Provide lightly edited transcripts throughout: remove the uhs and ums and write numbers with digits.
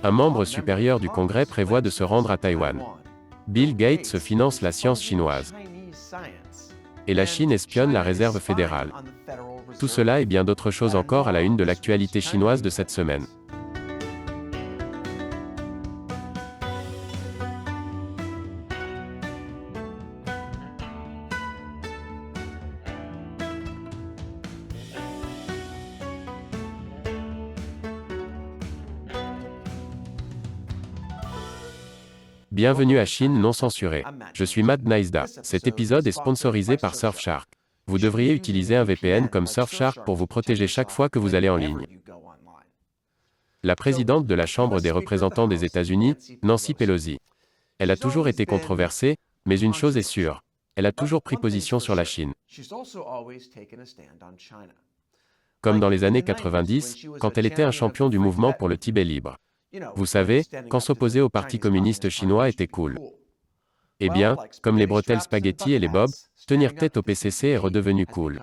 Un membre supérieur du Congrès prévoit de se rendre à Taïwan. Bill Gates finance la science chinoise. Et la Chine espionne la Réserve fédérale. Tout cela et bien d'autres choses encore à la une de l'actualité chinoise de cette semaine. Bienvenue à Chine non censurée. Je suis Matt Naisda. Cet épisode est sponsorisé par Surfshark. Vous devriez utiliser un VPN comme Surfshark pour vous protéger chaque fois que vous allez en ligne. La présidente de la Chambre des représentants des États-Unis, Nancy Pelosi. Elle a toujours été controversée, mais une chose est sûre. Elle a toujours pris position sur la Chine. Comme dans les années 90, quand elle était un champion du mouvement pour le Tibet libre. Vous savez, quand s'opposer au Parti communiste chinois était cool. Eh bien, comme les bretelles spaghetti et les bobs, tenir tête au PCC est redevenu cool.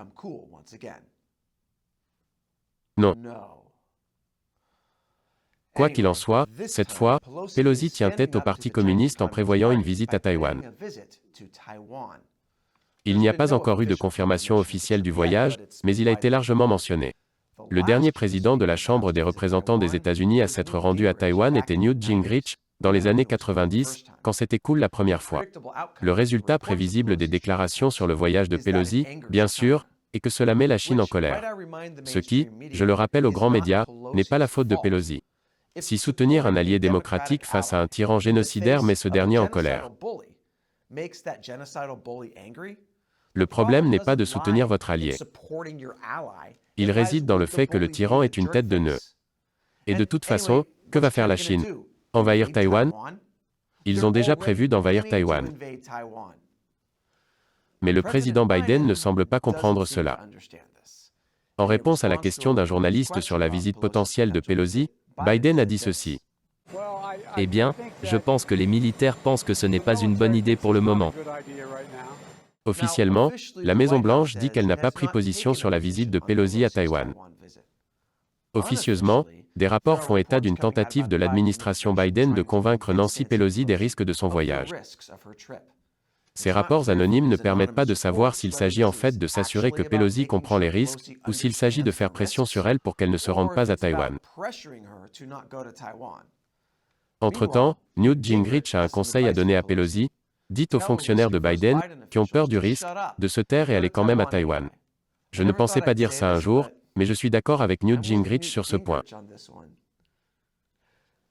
Non. Quoi qu'il en soit, cette fois, Pelosi tient tête au Parti communiste en prévoyant une visite à Taïwan. Il n'y a pas encore eu de confirmation officielle du voyage, mais il a été largement mentionné. Le dernier président de la Chambre des représentants des États-Unis à s'être rendu à Taïwan était Newt Gingrich, dans les années 90, quand c'était cool la première fois. Le résultat prévisible des déclarations sur le voyage de Pelosi, bien sûr, est que cela met la Chine en colère. Ce qui, je le rappelle aux grands médias, n'est pas la faute de Pelosi. Si soutenir un allié démocratique face à un tyran génocidaire met ce dernier en colère. Le problème n'est pas de soutenir votre allié. Il réside dans le fait que le tyran est une tête de nœud. Et de toute façon, que va faire la Chine? Envahir Taïwan? Ils ont déjà prévu d'envahir Taïwan. Mais le président Biden ne semble pas comprendre cela. En réponse à la question d'un journaliste sur la visite potentielle de Pelosi, Biden a dit ceci. Eh bien, je pense que les militaires pensent que ce n'est pas une bonne idée pour le moment. Officiellement, la Maison-Blanche dit qu'elle n'a pas pris position sur la visite de Pelosi à Taïwan. Officieusement, des rapports font état d'une tentative de l'administration Biden de convaincre Nancy Pelosi des risques de son voyage. Ces rapports anonymes ne permettent pas de savoir s'il s'agit en fait de s'assurer que Pelosi comprend les risques, ou s'il s'agit de faire pression sur elle pour qu'elle ne se rende pas à Taïwan. Entre-temps, Newt Gingrich a un conseil à donner à Pelosi. Dites aux fonctionnaires de Biden, qui ont peur du risque, de se taire et aller quand même à Taïwan. Je ne pensais pas dire ça un jour, mais je suis d'accord avec Newt Gingrich sur ce point.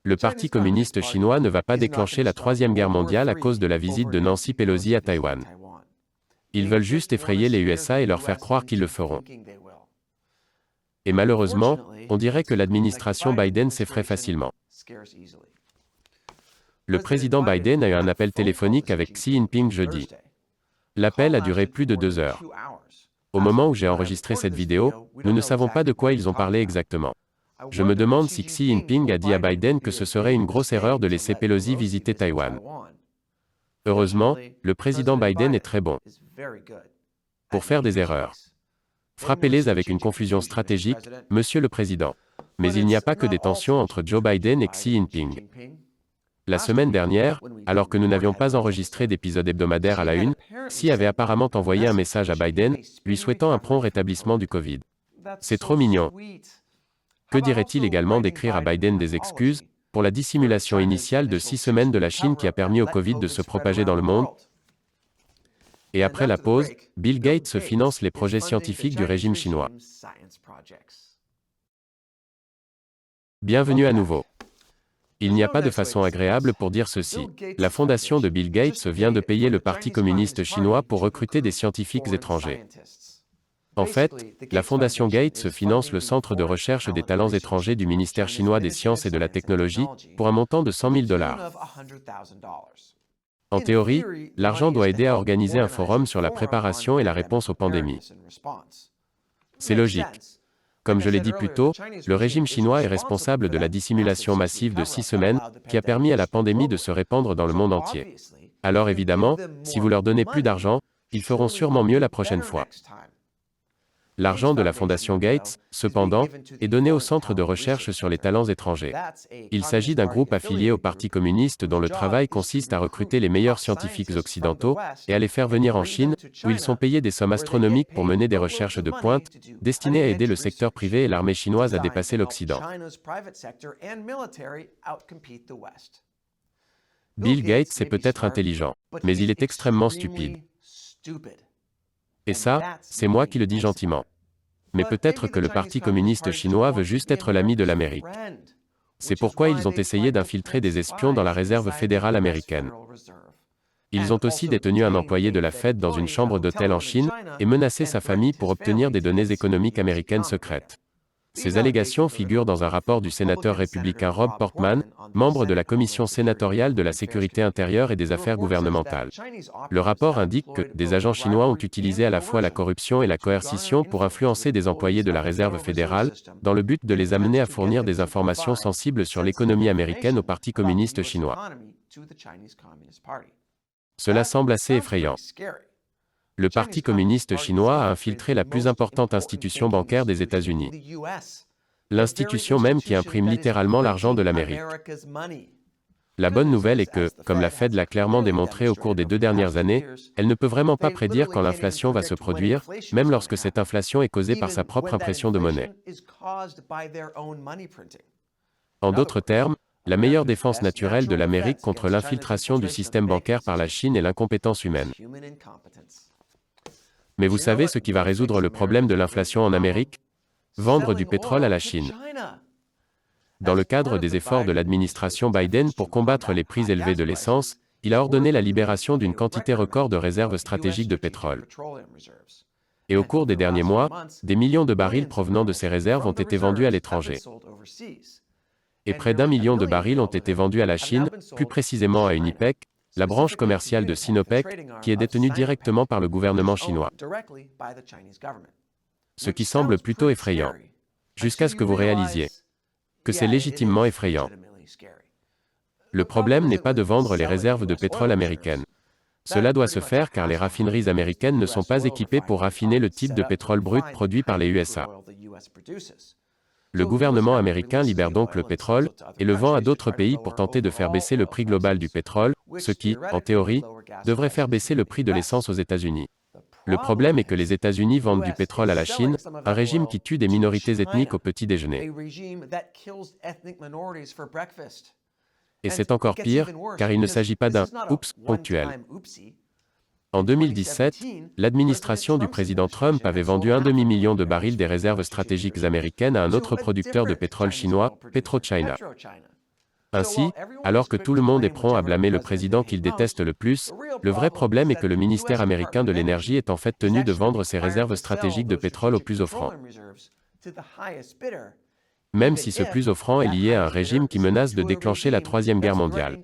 Le Parti communiste chinois ne va pas déclencher la Troisième Guerre mondiale à cause de la visite de Nancy Pelosi à Taïwan. Ils veulent juste effrayer les USA et leur faire croire qu'ils le feront. Et malheureusement, on dirait que l'administration Biden s'effraie facilement. Le président Biden a eu un appel téléphonique avec Xi Jinping jeudi. L'appel a duré plus de 2 heures. Au moment où j'ai enregistré cette vidéo, nous ne savons pas de quoi ils ont parlé exactement. Je me demande si Xi Jinping a dit à Biden que ce serait une grosse erreur de laisser Pelosi visiter Taïwan. Heureusement, le président Biden est très bon pour faire des erreurs. Frappez-les avec une confusion stratégique, Monsieur le Président. Mais il n'y a pas que des tensions entre Joe Biden et Xi Jinping. La semaine dernière, alors que nous n'avions pas enregistré d'épisode hebdomadaire à la une, Xi avait apparemment envoyé un message à Biden, lui souhaitant un prompt rétablissement du Covid. C'est trop mignon. Que dirait-il également d'écrire à Biden des excuses pour la dissimulation initiale de 6 semaines de la Chine qui a permis au Covid de se propager dans le monde? Et après la pause, Bill Gates finance les projets scientifiques du régime chinois. Bienvenue à nouveau. Il n'y a pas de façon agréable pour dire ceci. La fondation de Bill Gates vient de payer le Parti communiste chinois pour recruter des scientifiques étrangers. En fait, la fondation Gates finance le centre de recherche des talents étrangers du ministère chinois des sciences et de la technologie, pour un montant de $100 000. En théorie, l'argent doit aider à organiser un forum sur la préparation et la réponse aux pandémies. C'est logique. Comme je l'ai dit plus tôt, le régime chinois est responsable de la dissimulation massive de 6 semaines, qui a permis à la pandémie de se répandre dans le monde entier. Alors évidemment, si vous leur donnez plus d'argent, ils feront sûrement mieux la prochaine fois. L'argent de la Fondation Gates, cependant, est donné au Centre de recherche sur les talents étrangers. Il s'agit d'un groupe affilié au Parti communiste dont le travail consiste à recruter les meilleurs scientifiques occidentaux et à les faire venir en Chine, où ils sont payés des sommes astronomiques pour mener des recherches de pointe, destinées à aider le secteur privé et l'armée chinoise à dépasser l'Occident. Bill Gates est peut-être intelligent, mais il est extrêmement stupide. Et ça, c'est moi qui le dis gentiment. Mais peut-être que le Parti communiste chinois veut juste être l'ami de l'Amérique. C'est pourquoi ils ont essayé d'infiltrer des espions dans la réserve fédérale américaine. Ils ont aussi détenu un employé de la Fed dans une chambre d'hôtel en Chine et menacé sa famille pour obtenir des données économiques américaines secrètes. Ces allégations figurent dans un rapport du sénateur républicain Rob Portman, membre de la Commission sénatoriale de la sécurité intérieure et des affaires gouvernementales. Le rapport indique que des agents chinois ont utilisé à la fois la corruption et la coercition pour influencer des employés de la Réserve fédérale, dans le but de les amener à fournir des informations sensibles sur l'économie américaine au Parti communiste chinois. Cela semble assez effrayant. Le Parti communiste chinois a infiltré la plus importante institution bancaire des États-Unis. L'institution même qui imprime littéralement l'argent de l'Amérique. La bonne nouvelle est que, comme la Fed l'a clairement démontré au cours des 2 dernières années, elle ne peut vraiment pas prédire quand l'inflation va se produire, même lorsque cette inflation est causée par sa propre impression de monnaie. En d'autres termes, la meilleure défense naturelle de l'Amérique contre l'infiltration du système bancaire par la Chine est l'incompétence humaine. Mais vous savez ce qui va résoudre le problème de l'inflation en Amérique? Vendre du pétrole à la Chine. Dans le cadre des efforts de l'administration Biden pour combattre les prix élevés de l'essence, il a ordonné la libération d'une quantité record de réserves stratégiques de pétrole. Et au cours des derniers mois, des millions de barils provenant de ces réserves ont été vendus à l'étranger. Et près d'1 million de barils ont été vendus à la Chine, plus précisément à Unipec, la branche commerciale de Sinopec, qui est détenue directement par le gouvernement chinois. Ce qui semble plutôt effrayant. Jusqu'à ce que vous réalisiez que c'est légitimement effrayant. Le problème n'est pas de vendre les réserves de pétrole américaines. Cela doit se faire car les raffineries américaines ne sont pas équipées pour raffiner le type de pétrole brut produit par les USA. Le gouvernement américain libère donc le pétrole et le vend à d'autres pays pour tenter de faire baisser le prix global du pétrole, ce qui, en théorie, devrait faire baisser le prix de l'essence aux États-Unis. Le problème est que les États-Unis vendent du pétrole à la Chine, un régime qui tue des minorités ethniques au petit déjeuner. Et c'est encore pire, car il ne s'agit pas d'un « oups » ponctuel. En 2017, l'administration du président Trump avait vendu 1 demi-million de barils des réserves stratégiques américaines à un autre producteur de pétrole chinois, PetroChina. Ainsi, alors que tout le monde est prompt à blâmer le président qu'il déteste le plus, le vrai problème est que le ministère américain de l'énergie est en fait tenu de vendre ses réserves stratégiques de pétrole au plus offrant. Même si ce plus offrant est lié à un régime qui menace de déclencher la Troisième Guerre mondiale.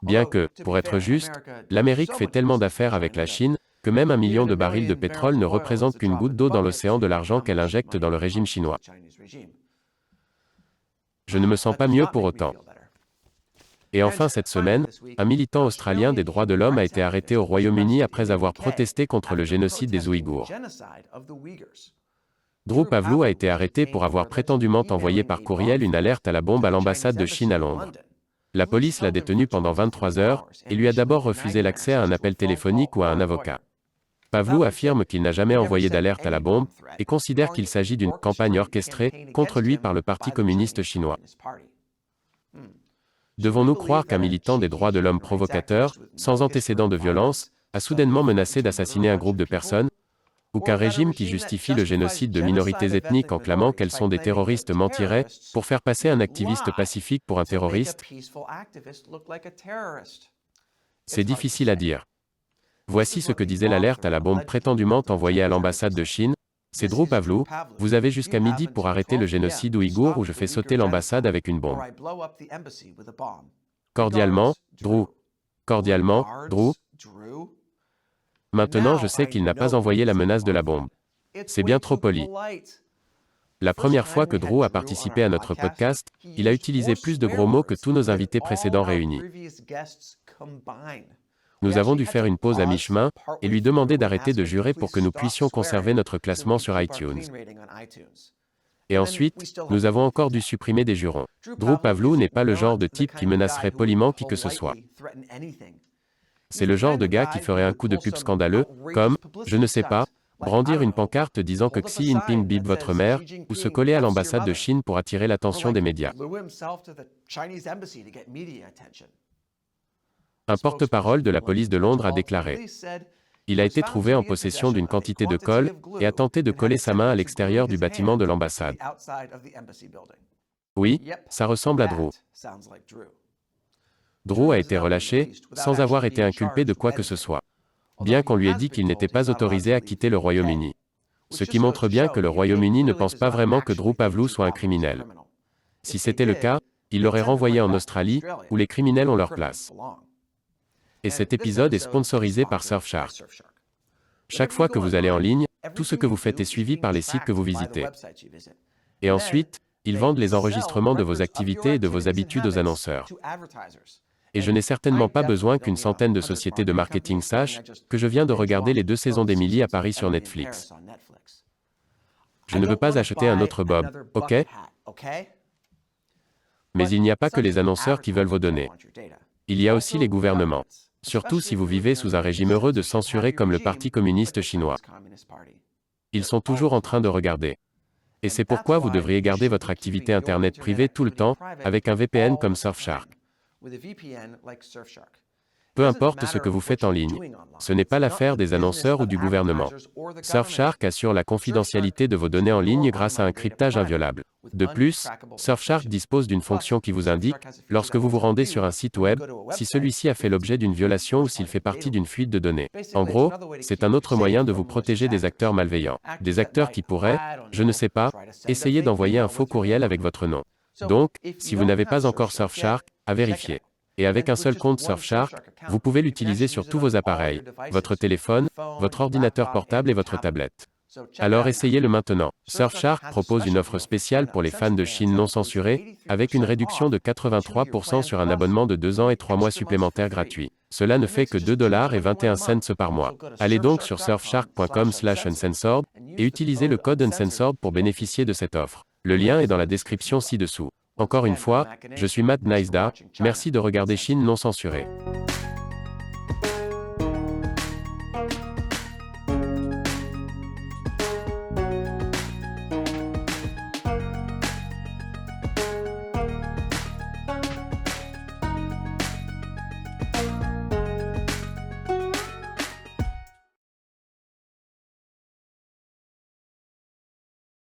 Bien que, pour être juste, l'Amérique fait tellement d'affaires avec la Chine, que même 1 million de barils de pétrole ne représente qu'une goutte d'eau dans l'océan de l'argent qu'elle injecte dans le régime chinois. Je ne me sens pas mieux pour autant. Et enfin cette semaine, un militant australien des droits de l'homme a été arrêté au Royaume-Uni après avoir protesté contre le génocide des Ouïghours. Drew Pavlou a été arrêté pour avoir prétendument envoyé par courriel une alerte à la bombe à l'ambassade de Chine à Londres. La police l'a détenu pendant 23 heures et lui a d'abord refusé l'accès à un appel téléphonique ou à un avocat. Pavlou affirme qu'il n'a jamais envoyé d'alerte à la bombe et considère qu'il s'agit d'une campagne orchestrée contre lui par le Parti communiste chinois. Devons-nous croire qu'un militant des droits de l'homme provocateur, sans antécédent de violence, a soudainement menacé d'assassiner un groupe de personnes, ou qu'un régime qui justifie le génocide de minorités ethniques en clamant qu'elles sont des terroristes mentirait pour faire passer un activiste pacifique pour un terroriste? C'est difficile à dire. Voici ce que disait l'alerte à la bombe prétendument envoyée à l'ambassade de Chine. C'est Drew Pavlou, vous avez jusqu'à midi pour arrêter le génocide ouïghour où je fais sauter l'ambassade avec une bombe. Cordialement, Drew. Cordialement, Drew. Maintenant je sais qu'il n'a pas envoyé la menace de la bombe. C'est bien trop poli. La première fois que Drew a participé à notre podcast, il a utilisé plus de gros mots que tous nos invités précédents réunis. Nous avons dû faire une pause à mi-chemin et lui demander d'arrêter de jurer pour que nous puissions conserver notre classement sur iTunes. Et ensuite, nous avons encore dû supprimer des jurons. Drew Pavlou n'est pas le genre de type qui menacerait poliment qui que ce soit. C'est le genre de gars qui ferait un coup de pub scandaleux, comme, je ne sais pas, brandir une pancarte disant que Xi Jinping bip votre mère, ou se coller à l'ambassade de Chine pour attirer l'attention des médias. Un porte-parole de la police de Londres a déclaré: il a été trouvé en possession d'une quantité de colle et a tenté de coller sa main à l'extérieur du bâtiment de l'ambassade. Oui, ça ressemble à Drew. Drew a été relâché, sans avoir été inculpé de quoi que ce soit, bien qu'on lui ait dit qu'il n'était pas autorisé à quitter le Royaume-Uni. Ce qui montre bien que le Royaume-Uni ne pense pas vraiment que Drew Pavlou soit un criminel. Si c'était le cas, il l'aurait renvoyé en Australie, où les criminels ont leur place. Et cet épisode est sponsorisé par Surfshark. Chaque fois que vous allez en ligne, tout ce que vous faites est suivi par les sites que vous visitez. Et ensuite, ils vendent les enregistrements de vos activités et de vos habitudes aux annonceurs. Et je n'ai certainement pas besoin qu'une centaine de sociétés de marketing sachent que je viens de regarder les 2 saisons d'Emily à Paris sur Netflix. Je ne veux pas acheter un autre Bob, ok? Mais il n'y a pas que les annonceurs qui veulent vos données. Il y a aussi les gouvernements. Surtout si vous vivez sous un régime heureux de censurer comme le Parti communiste chinois. Ils sont toujours en train de regarder. Et c'est pourquoi vous devriez garder votre activité Internet privée tout le temps, avec un VPN comme Surfshark. Peu importe ce que vous faites en ligne, ce n'est pas l'affaire des annonceurs ou du gouvernement. Surfshark assure la confidentialité de vos données en ligne grâce à un cryptage inviolable. De plus, Surfshark dispose d'une fonction qui vous indique, lorsque vous vous rendez sur un site web, si celui-ci a fait l'objet d'une violation ou s'il fait partie d'une fuite de données. En gros, c'est un autre moyen de vous protéger des acteurs malveillants. Des acteurs qui pourraient, je ne sais pas, essayer d'envoyer un faux courriel avec votre nom. Donc, si vous n'avez pas encore Surfshark, à vérifier. Et avec un seul compte Surfshark, vous pouvez l'utiliser sur tous vos appareils, votre téléphone, votre ordinateur portable et votre tablette. Alors essayez-le maintenant. Surfshark propose une offre spéciale pour les fans de Chine non censurés, avec une réduction de 83% sur un abonnement de 2 ans et 3 mois supplémentaires gratuits. Cela ne fait que $2,21 par mois. Allez donc sur surfshark.com/uncensored et utilisez le code uncensored pour bénéficier de cette offre. Le lien est dans la description ci-dessous. Encore une fois, je suis Matt Neisda, merci de regarder Chine non censurée.